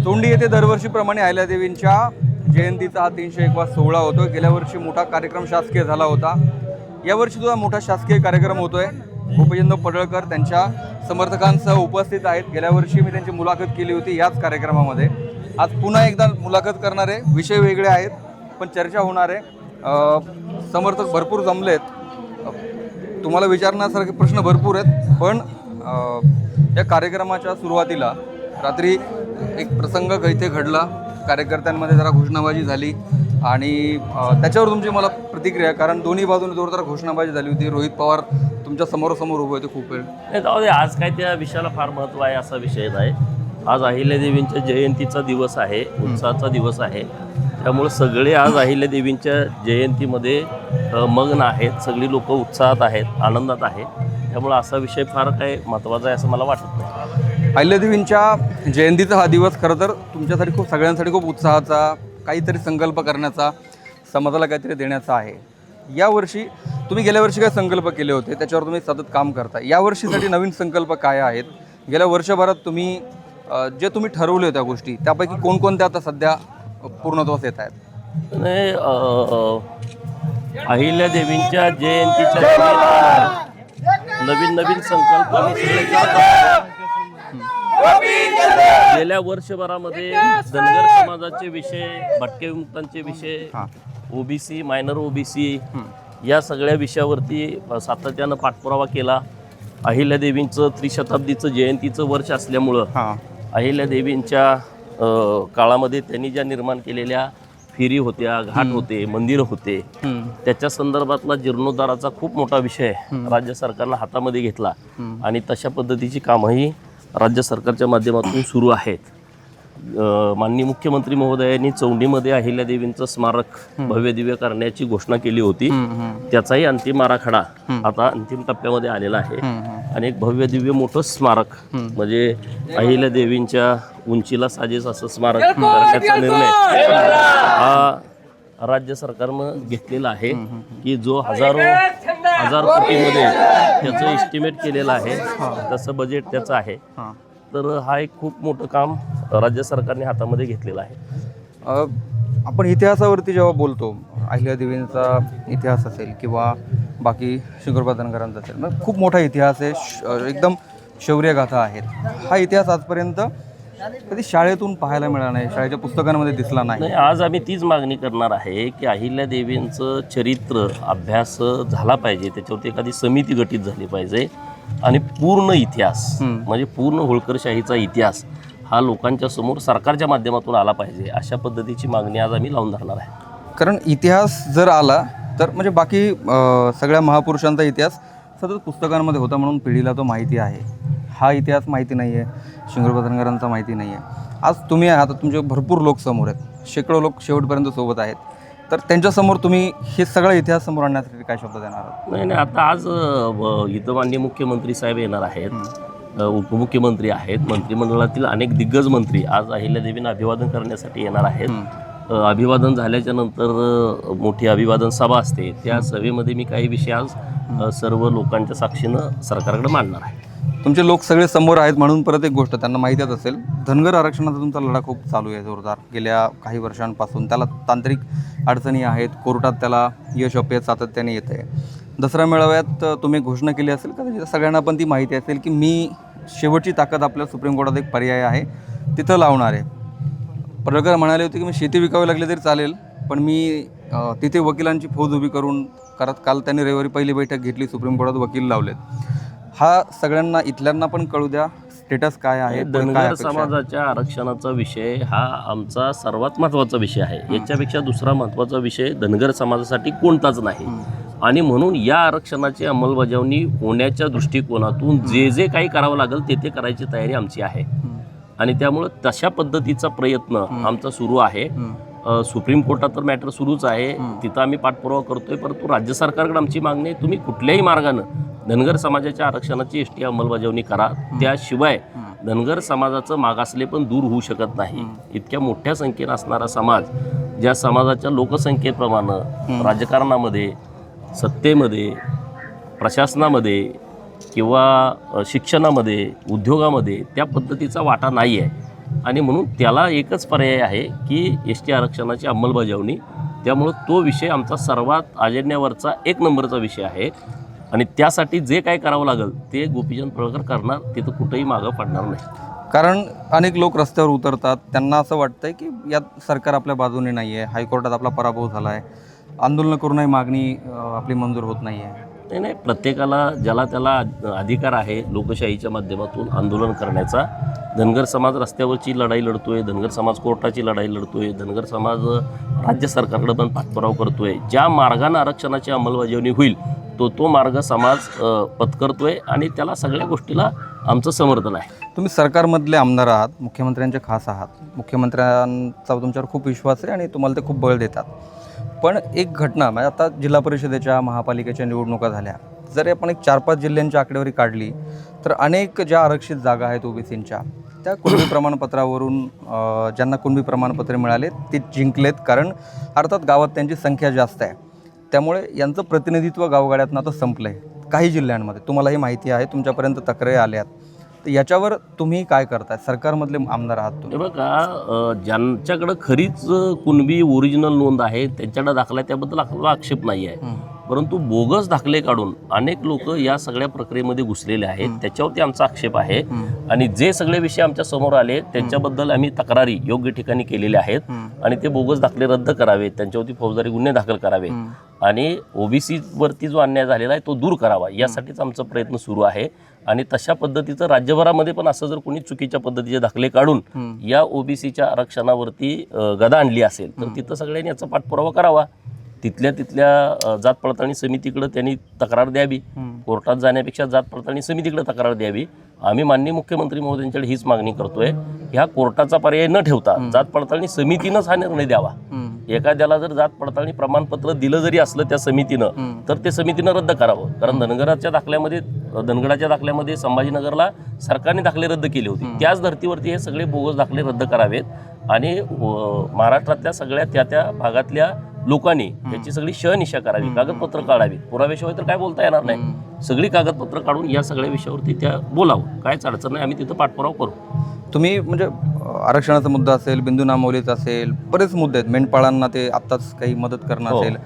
तोंडी येथे दरवर्षीप्रमाणे अहिल्यादेवींच्या जयंतीचा हा 301वा सोहळा होतो। गेल्या वर्षी मोठा कार्यक्रम शासकीय झाला होता। यावर्षी सुद्धा मोठा शासकीय कार्यक्रम होतोय। गोपीचंद पडळकर त्यांच्या समर्थकांसह उपस्थित आहेत। गेल्या वर्षी मी त्यांची मुलाखत केली होती याच कार्यक्रमामध्ये। आज पुन्हा एकदा मुलाखत करणार आहे। विषय वेगळे आहेत पण चर्चा होणार आहे। समर्थक भरपूर जमलेत। तुम्हाला विचारण्यासारखे प्रश्न भरपूर आहेत पण या कार्यक्रमाच्या सुरुवातीला रात्री एक प्रसंग इथे घडला। कार्यकर्त्यांमध्ये जरा घोषणाबाजी झाली आणि त्याच्यावर तुमची मला प्रतिक्रिया, कारण दोन्ही बाजूने जोरदार घोषणाबाजी झाली होती। रोहित पवार तुमच्या समोर उभे होते खूप वेळ। नाही जाऊ दे, आज काय त्या विषयाला फार महत्त्व आहे असा विषय नाही। आज अहिल्यादेवींच्या जयंतीचा दिवस आहे, उत्साहाचा दिवस आहे। त्यामुळे सगळे आज अहिल्यादेवींच्या जयंतीमध्ये मग्न आहेत। सगळी लोक उत्साहात आहेत, आनंदात आहेत। त्यामुळे असा विषय फार काय महत्त्वाचा आहे असं मला वाटत नाही। अहिल्यादेवींच्या जयंतीचा हा दिवस खरं तर तुमच्यासाठी खूप सगळ्यांसाठी खूप उत्साहाचा, काहीतरी संकल्प करण्याचा, समाजाला काहीतरी देण्याचा आहे। यावर्षी तुम्ही गेल्या वर्षी काय संकल्प केले होते त्याच्यावर तुम्ही सतत काम करता। यावर्षीसाठी नवीन संकल्प काय आहेत? गेल्या वर्षभरात तुम्ही जे तुम्ही ठरवले त्या गोष्टी त्यापैकी कोणकोणत्या आता सध्या पूर्णत्वास येत आहेत? नाही, अहिल्यादेवींच्या जयंतीच्या नवीन संकल्प गेल्या वर्षभरामध्ये धनगर समाजाचे विषय, भटके विमुक्तांचे विषय, ओबीसी, मायनर ओबीसी या सगळ्या विषयावरती सातत्यानं पाठपुरावा केला। अहिल्यादेवींचं त्रिशताब्दीचं जयंतीचं वर्ष असल्यामुळं अहिल्यादेवींच्या काळामध्ये त्यांनी ज्या निर्माण केलेल्या फेरी होत्या, घाट होते, मंदिरं होते, त्याच्या संदर्भातला जीर्णोद्धाराचा खूप मोठा विषय राज्य सरकारनं हातामध्ये घेतला आणि तशा पद्धतीची कामंही राज्य सरकारच्या माध्यमातून सुरू आहेत। माननीय मुख्यमंत्री महोदयांनी चौंडीमध्ये अहिल्यादेवींचं स्मारक भव्य दिव्य करण्याची घोषणा केली होती। त्याचाही अंतिम आराखडा आता अंतिम टप्प्यामध्ये आलेला आहे आणि एक भव्य दिव्य मोठं स्मारक म्हणजे अहिल्यादेवींच्या उंचीला साजेस असं स्मारक करण्याचा निर्णय हा राज्य सरकारनं घेतलेला आहे की जो हजार कोटीमध्ये त्याचं एस्टिमेट केलेलं आहे, तसं बजेट त्याचं आहे। तर हा एक खूप मोठं काम राज्य सरकारने हातामध्ये घेतलेलं आहे। आपण इतिहासावरती जेव्हा बोलतो, अहिल्यादेवींचा इतिहास असेल किंवा बाकी शंकरबा धनगरांचा असेल, मग खूप मोठा इतिहास आहे, एकदम शौर्यगाथा आहेत। हा इतिहास आजपर्यंत कधी शाळेतून पाहायला मिळाला नाही, शाळेच्या पुस्तकांमध्ये दिसला नाही। आज आम्ही तीच मागणी करणार आहे की अहिल्यादेवींचं चरित्र अभ्यास झाला पाहिजे, त्याच्यावरती एखादी समिती गठीत झाली पाहिजे आणि पूर्ण इतिहास म्हणजे पूर्ण होळकरशाहीचा इतिहास हा लोकांच्या समोर सरकारच्या माध्यमातून आला पाहिजे, अशा पद्धतीची मागणी आज आम्ही लावून धरणार आहे। कारण इतिहास जर आला तर म्हणजे बाकी सगळ्या महापुरुषांचा इतिहास सतत पुस्तकांमध्ये होता म्हणून पिढीला तो माहिती आहे। हा इतिहास माहिती नाही आहे, शंकरबा धनगरांचा माहिती नाही आहे। आज तुम्ही आता तुमचे भरपूर लोक समोर आहेत, शेकडो लोक शेवटपर्यंत सोबत आहेत, तर त्यांच्यासमोर तुम्ही हे सगळा इतिहास समोर आणण्यासाठी काय शब्द देणार आहात? नाही, आता आज इथं माननीय मुख्यमंत्री साहेब येणार आहेत, उपमुख्यमंत्री आहेत, मंत्रिमंडळातील अनेक दिग्गज मंत्री आज अहिल्यादेवींना अभिवादन करण्यासाठी येणार आहेत। अभिवादन झाल्याच्या नंतर मोठी अभिवादन सभा असते, त्या सभेमध्ये मी काही विषय आज सर्व लोकांच्या साक्षीनं सरकारकडे मांडणार आहे। तुमचे लोक सगळे समोर आहेत म्हणून परत एक गोष्ट त्यांना माहितीच असेल, धनगर आरक्षणाचा तुमचा लढा खूप चालू आहे जोरदार गेल्या काही वर्षांपासून। त्याला तांत्रिक अडचणी आहेत, कोर्टात त्याला यश अपयश सातत्याने येत आहे। दसरा मेळाव्यात तुम्ही घोषणा केली असेल, कदाचित सगळ्यांना पण ती माहिती असेल की मी शेवटची ताकद आपल्या सुप्रीम कोर्टात एक पर्याय आहे तिथं लावणार आहे। पडळकर म्हणाले होते की मी शेती विकावी लागली तरी चालेल पण मी तिथे वकिलांची फौज उभी करून काल त्यांनी रविवारी पहिली बैठक घेतली, सुप्रीम कोर्टात वकील लावलेत। हा सगळ्यांना इथल्यांना पण कळू द्या, स्टेटस काय आहे? धनगर समाजाच्या आरक्षणाचा विषय हा आमचा सर्वात महत्त्वाचा विषय आहे। याच्यापेक्षा दुसरा महत्त्वाचा विषय धनगर समाजासाठी कोणताच नाही आणि म्हणून या आरक्षणाची अंमलबजावणी होण्याच्या दृष्टिकोनातून जे काही करावं लागेल ते करायची तयारी आमची आहे आणि त्यामुळं तशा पद्धतीचा प्रयत्न आमचा सुरू आहे। सुप्रीम कोर्टात तर मॅटर सुरूच आहे, तिथं आम्ही पाठपुरावा करतोय, परंतु राज्य सरकारकडे आमची मागणी आहे तुम्ही कुठल्याही मार्गानं धनगर समाजाच्या आरक्षणाची एसटी अंमलबजावणी करा, त्याशिवाय धनगर समाजाचं मागासले पण दूर होऊ शकत नाही। इतक्या मोठ्या संख्येनं असणारा समाज, ज्या समाजाच्या लोकसंख्येप्रमाणे राजकारणामध्ये, सत्तेमध्ये, प्रशासनामध्ये किंवा शिक्षणामध्ये, उद्योगामध्ये त्या पद्धतीचा वाटा नाही आहे आणि म्हणून त्याला एकच पर्याय आहे की एस टी आरक्षणाची अंमलबजावणी. त्यामुळं तो विषय आमचा सर्वात अजेंड्यावरचा 1 नंबरचा विषय आहे आणि त्यासाठी जे काय करावं लागेल ते गोपीचंद पडळकर करणार, तिथं कुठंही मागं पडणार नाही. कारण अनेक लोक रस्त्यावर उतरतात, त्यांना असं वाटतंय की यात सरकार आपल्या बाजूने नाही आहे, हायकोर्टात आपला पराभव झाला आहे, आंदोलन करूनही मागणी आपली मंजूर होत नाही आहे. नाही, प्रत्येकाला ज्याला त्याला अधिकार आहे लोकशाहीच्या माध्यमातून आंदोलन करण्याचा. धनगर समाज रस्त्यावरची लढाई लढतोय, धनगर समाज कोर्टाची लढाई लढतोय, धनगर समाज राज्य सरकारकडे पण पाठपुरावा करतोय. ज्या मार्गाने आरक्षणाची अंमलबजावणी होईल तो मार्ग समाज पत्करतोय आणि त्याला सगळ्या गोष्टीला आमचं समर्थन आहे. तुम्ही सरकारमधले आमदार आहात, मुख्यमंत्र्यांचे खास आहात, मुख्यमंत्र्यांचा तुमच्यावर खूप विश्वास आहे आणि तुम्हाला ते खूप बळ देतात. पण एक घटना म्हणजे आता जिल्हा परिषदेच्या महापालिकेच्या निवडणुका झाल्या, जर आपण एक 4-5 जिल्ह्यांची आकडेवारी काढली तर अनेक ज्या आरक्षित जागा आहेत ओबीसींच्या, त्या कुणबी प्रमाणपत्रावरून ज्यांना कुणबी प्रमाणपत्रे मिळाले ते जिंकलेत. कारण अर्थात गावात त्यांची संख्या जास्त आहे, त्यामुळे यांचं प्रतिनिधित्व गावगाड्यातनं आता संपलं आहे काही जिल्ह्यांमध्ये. तुम्हालाही माहिती आहे, तुमच्यापर्यंत तक्रारी आल्यात. तर याच्यावर तुम्ही काय करताय? सरकारमधले आमदार आहात तुम्ही. बघा, ज्यांच्याकडं खरीच कुणबी ओरिजिनल नोंद आहे त्यांच्याकडे दाखला, त्याबद्दल आपला आक्षेप नाही आहे. परंतु बोगस दाखले काढून अनेक लोक या सगळ्या प्रक्रियेमध्ये घुसलेले आहेत, त्याच्यावरती आमचा आक्षेप आहे. आणि जे सगळे विषय आमच्या समोर आले त्यांच्याबद्दल आम्ही तक्रारी योग्य ठिकाणी केलेल्या आहेत आणि ते बोगस दाखले रद्द करावेत, त्यांच्यावरती फौजदारी गुन्हे दाखल करावे आणि ओबीसी वरती जो अन्याय झालेला आहे तो दूर करावा, यासाठीच आमचा प्रयत्न सुरू आहे. आणि तशा पद्धतीचं राज्यभरामध्ये पण असं जर कोणी चुकीच्या पद्धतीचे दाखले काढून या ओबीसीच्या आरक्षणावरती गदा आणली असेल तर तिथं सगळ्यांनी याचा पाठपुरावा करावा. तिथल्या जात पडताळणी समितीकडे त्यांनी तक्रार द्यावी, कोर्टात जाण्यापेक्षा जात पडताळणी समितीकडे तक्रार द्यावी. आम्ही माननीय मुख्यमंत्री महोदयांच्याकडे हीच मागणी करतोय, ह्या कोर्टाचा पर्याय न ठेवता जात पडताळणी समितीनंच हा निर्णय द्यावा. एखाद्याला जर जात पडताळणी प्रमाणपत्र दिलं जरी असलं त्या समितीनं तर ते समितीनं रद्द करावं. कारण धनगडाच्या दाखल्यामध्ये संभाजीनगरला सरकारने दाखले रद्द केले होते, त्याच धर्तीवरती हे सगळे बोगस दाखले रद्द करावेत आणि महाराष्ट्रातल्या सगळ्या त्या भागातल्या लोकांनी याची सगळी शहनिशा करावी, कागदपत्र काढावी. पुराव्याशिवाय तर काय बोलता येणार नाही. सगळी कागदपत्र काढून या सगळ्या विषयावरती त्या बोलावं, कायच अडचण नाही, आम्ही तिथं पाठपुरावा करू. तुम्ही म्हणजे आरक्षणाचा मुद्दा असेल, बिंदू नामावलीचा असेल, बरेच मुद्दे आहेत, मेंढपाळांना ते आत्ताच काही मदत करणं असेल,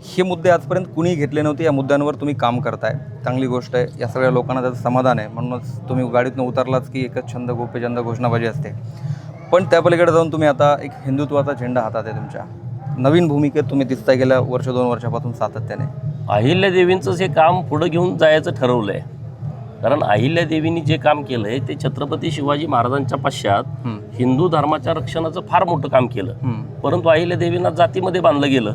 हे मुद्दे आजपर्यंत कुणी घेतले नव्हते. या मुद्द्यांवर तुम्ही काम करताय, चांगली गोष्ट आहे. या सगळ्या लोकांना त्याचं समाधान आहे, म्हणूनच तुम्ही गाडीतनं उतरलाच की एकच छंद गोपीचंद घोषणाबाजी असते. पण त्या पलीकडे जाऊन तुम्ही आता एक हिंदुत्वाचा झेंडा हातात आहे तुमच्या, नवीन भूमिकेत तुम्ही दिसताय गेल्या 1-2 वर्षापासून सातत्याने. अहिल्यादेवींचं जे काम पुढं घेऊन जायचं ठरवलं आहे. कारण अहिल्यादेवींनी जे काम केलं आहे ते छत्रपती शिवाजी महाराजांच्या पश्चात हिंदू धर्माच्या रक्षणाचं फार मोठं काम केलं. परंतु अहिल्यादेवींना जातीमध्ये बांधलं गेलं.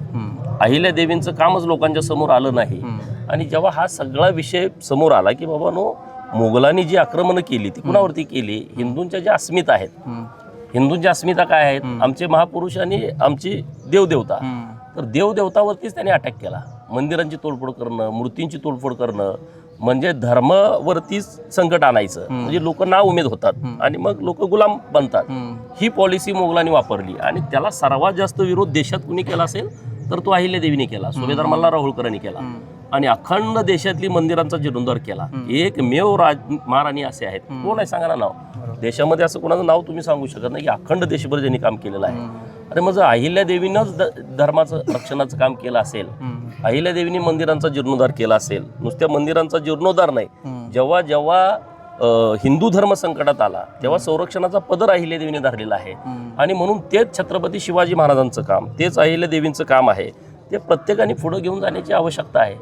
अहिल्यादेवींचं कामच लोकांच्या समोर आलं नाही. आणि जेव्हा हा सगळा विषय समोर आला की बाबा नो, मोगलांनी जी आक्रमणं केली ती कुणावरती केली? हिंदूंच्या ज्या अस्मिता आहेत, हिंदूंच्या अस्मिता काय आहेत? आमचे महापुरुष आणि आमची देवदेवता. तर देवदेवतावरतीच त्यांनी अटॅक केला. मंदिरांची तोडफोड करणं, मूर्तींची तोडफोड करणं म्हणजे धर्मावरतीच संकट आणायचं. म्हणजे लोक ना उमेद होतात आणि मग लोक गुलाम बनतात. ही पॉलिसी मोगलांनी वापरली आणि त्याला सर्वात जास्त विरोध देशात कुणी केला असेल तर तो अहिल्यादेवीने केला, सुभेदार मल्हारराव होळकरांनी केला आणि अखंड देशातली मंदिरांचा जीर्णोद्धार केला. एकमेव महाराणी असे आहेत, कोण आहे सांगा ना नाव? देशामध्ये असं कोणाचं नाव तुम्ही सांगू शकत नाही की अखंड देशभर ज्यांनी काम केलेलं आहे. अरे मग अहिल्यादेवीनंच धर्माचं रक्षणाचं काम केलं असेल, अहिल्यादेवीने मंदिरांचा जीर्णोद्धार केला असेल, नुसत्या मंदिरांचा जीर्णोद्धार नाही, जेव्हा जेव्हा हिंदू धर्म संकटात आला तेव्हा संरक्षणाचा पदर अहिल्यादेवीने धरलेला आहे. आणि म्हणून तेच छत्रपती शिवाजी महाराजांचं काम, तेच अहिल्यादेवींचं काम आहे. ते प्रत्येकाने पुढं घेऊन जाण्याची आवश्यकता आहे.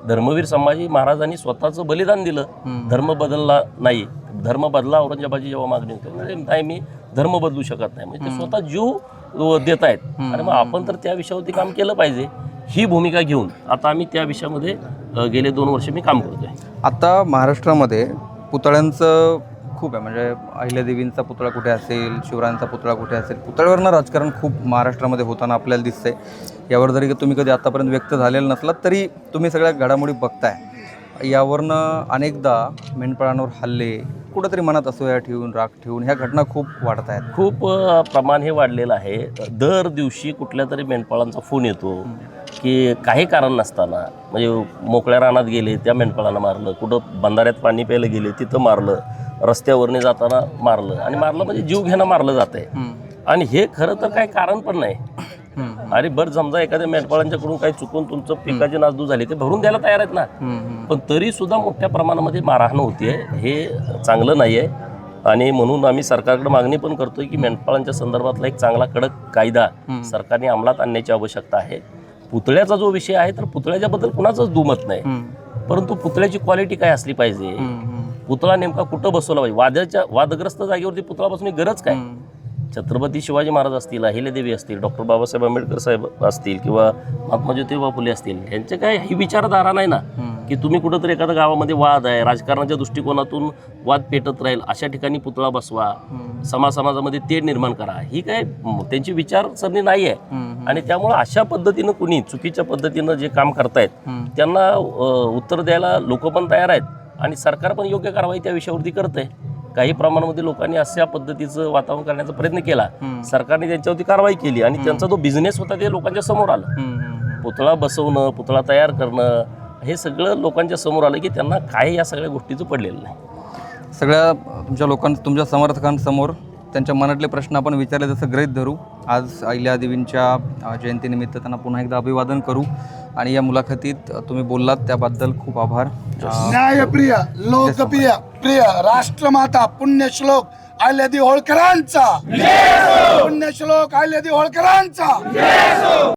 धर्मवीर संभाजी महाराजांनी स्वतःचं बलिदान दिलं, धर्म बदलला नाही. धर्म बदला औरंगजेबाची जेव्हा मागणी होती, नाही मी धर्म बदलू शकत नाही, म्हणजे ते स्वतः जीव देत आहेत. आणि मग आपण तर त्या विषयावरती काम केलं पाहिजे, ही भूमिका घेऊन आता आम्ही त्या विषयामध्ये गेले 2 वर्ष मी काम करतोय. आता महाराष्ट्रामध्ये पुतळ्यांचं खूप आहे, म्हणजे अहिल्यादेवींचा पुतळा कुठे असेल, शिवरायांचा पुतळा कुठे असेल, पुतळ्यावरनं राजकारण खूप महाराष्ट्रामध्ये होताना आपल्याला दिसतंय. यावर जरी तुम्ही कधी आतापर्यंत व्यक्त झालेलं नसलात तरी तुम्ही सगळ्या घडामोडी बघताय. यावरनं अनेकदा मेंढपाळांवर हल्ले, कुठंतरी मनात असूया ठेवून, राग ठेवून ह्या घटना खूप वाढत आहेत. खूप प्रमाण हे वाढलेलं आहे. दर दिवशी कुठल्या तरी मेंढपाळांचा फोन येतो की काही कारण नसताना, म्हणजे मोकळ्या रानात गेले त्या मेंढपाळांना मारलं, कुठं बंधाऱ्यात पाणी प्यायला गेले तिथं मारलं, रस्त्यावरने जाताना मारलं, आणि मारलं म्हणजे जीव घेणं मारलं जात आहे. आणि हे खरं तर काही कारण पण नाही. अरे बरं, समजा एखाद्या मेंढपाळांच्याकडून काही चुकून तुमचं पिकाची नासधूस झाली, ते भरून द्यायला तयार आहेत ना, पण तरी सुद्धा मोठ्या प्रमाणामध्ये मारहाण होतीये. हे चांगलं नाही आहे. आणि म्हणून आम्ही सरकारकडे मागणी पण करतोय की मेंढपाळांच्या संदर्भातला एक चांगला कडक कायदा सरकारने अंमलात आणण्याची आवश्यकता आहे. पुतळ्याचा जो विषय आहे, तर पुतळ्याच्याबद्दल कुणाचंच दुमत नाही, परंतु पुतळ्याची क्वालिटी काय असली पाहिजे, पुतळा नेमका कुठं बसवला पाहिजे, वादग्रस्त जागेवरती पुतळा बसवण्याची गरज काय. छत्रपती शिवाजी महाराज असतील, अहिल्यादेवी असतील, डॉक्टर बाबासाहेब आंबेडकर साहेब असतील, किंवा महात्मा ज्योतिबा फुले असतील, यांचे काय ही विचारधारा नाही ना की तुम्ही कुठंतरी एखाद्या गावामध्ये वाद आहे, राजकारणाच्या दृष्टिकोनातून वाद पेटत राहील, अशा ठिकाणी पुतळा बसवा, समाजामध्ये तेढ निर्माण करा, ही काय त्यांची विचारसरणी नाही आहे. आणि त्यामुळे अशा पद्धतीनं कुणी चुकीच्या पद्धतीनं जे काम करतायत त्यांना उत्तर द्यायला लोक पण तयार आहेत, आणि सरकार पण योग्य कारवाई त्या विषयावरती करत आहे. काही प्रमाणामध्ये लोकांनी अशा पद्धतीचं वातावरण करण्याचा प्रयत्न केला, सरकारने त्यांच्यावरती कारवाई केली, आणि त्यांचा जो बिझनेस होता ते लोकांच्या समोर आलं. पुतळा बसवणं, पुतळा तयार करणं, हे सगळं लोकांच्या समोर आलं की त्यांना काय या सगळ्या गोष्टीचं पडलेलं नाही. सगळ्या तुमच्या समर्थकांसमोर त्यांच्या मनातले प्रश्न आपण विचारले तसं गृहीत धरू. आज अहिल्यादेवींच्या जयंतीनिमित्त त्यांना पुन्हा एकदा अभिवादन करू. आणि या मुलाखतीत तुम्ही बोललात त्याबद्दल खूप आभार. न्यायप्रिय, लोकप्रिय, प्रिय राष्ट्रमाता पुण्यश्लोक अहिल्यादेवी होळकरांचा, पुण्यश्लोक अहिल्यादेवी होळकरांचा.